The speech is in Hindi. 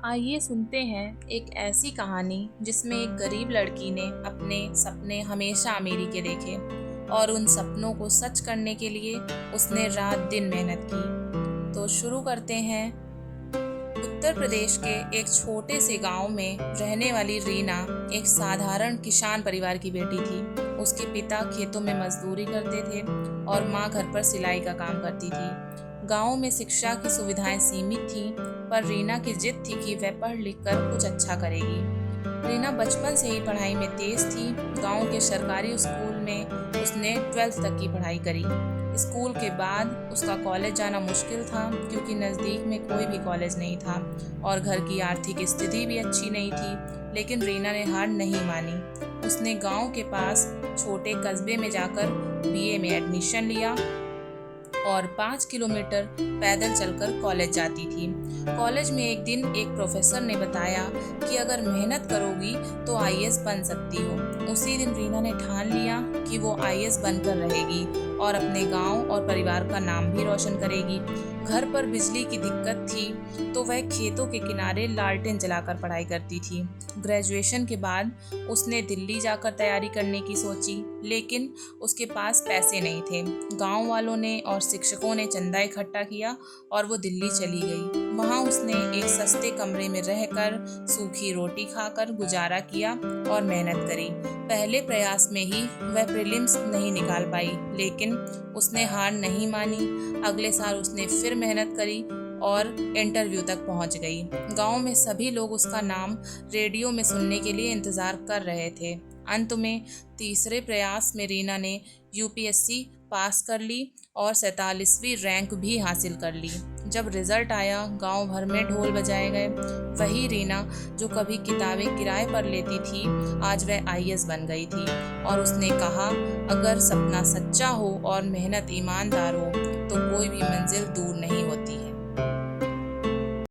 आइए सुनते हैं एक ऐसी कहानी जिसमें एक गरीब लड़की ने अपने सपने हमेशा अमीरी के देखे और उन सपनों को सच करने के लिए उसने रात दिन मेहनत की। तो शुरू करते हैं। उत्तर प्रदेश के एक छोटे से गांव में रहने वाली रीना एक साधारण किसान परिवार की बेटी थी। उसके पिता खेतों में मजदूरी करते थे और माँ घर पर सिलाई का काम करती थी। गांव में शिक्षा की सुविधाएं सीमित थीं, पर रीना की जिद थी कि वह पढ़ लिख कर कुछ अच्छा करेगी। रीना बचपन से ही पढ़ाई में तेज थी। गांव के सरकारी स्कूल में उसने 12th तक की पढ़ाई करी। स्कूल के बाद उसका कॉलेज जाना मुश्किल था, क्योंकि नज़दीक में कोई भी कॉलेज नहीं था और घर की आर्थिक स्थिति भी अच्छी नहीं थी। लेकिन रीना ने हार नहीं मानी। उसने गांव के पास छोटे कस्बे में जाकर बीए में एडमिशन लिया और 5 किलोमीटर पैदल चलकर कॉलेज जाती थी। कॉलेज में एक दिन एक प्रोफेसर ने बताया कि अगर मेहनत करोगी तो आईएएस बन सकती हो। उसी दिन रीना ने ठान लिया कि वो आईएएस बनकर रहेगी और अपने गांव और परिवार का नाम भी रोशन करेगी। घर पर बिजली की दिक्कत थी, तो वह खेतों के किनारे लालटेन जलाकर पढ़ाई करती थी। ग्रेजुएशन के बाद उसने दिल्ली जाकर तैयारी करने की सोची, लेकिन उसके पास पैसे नहीं थे। गांव वालों ने और शिक्षकों ने चंदा इकट्ठा किया और वो दिल्ली चली गई। वहां उसने एक सस्ते कमरे में रहकर सूखी रोटी खाकर गुजारा किया और मेहनत करी। पहले प्रयास में ही वह प्रीलिम्स नहीं निकाल पाई, लेकिन उसने हार नहीं मानी। अगले साल उसने फिर मेहनत करी और इंटरव्यू तक पहुंच गई। गांव में सभी लोग उसका नाम रेडियो में सुनने के लिए इंतजार कर रहे थे। अंत में तीसरे प्रयास में रीना ने यूपीएससी पास कर ली और 47वीं रैंक भी हासिल कर ली। जब रिजल्ट आया, गांव भर में ढोल बजाए गए। वही रीना जो कभी किताबें किराए पर लेती थी, आज वह आईएएस बन गई थी और उसने कहा, अगर सपना सच्चा हो और मेहनत ईमानदार हो तो कोई भी मंजिल दूर नहीं होती।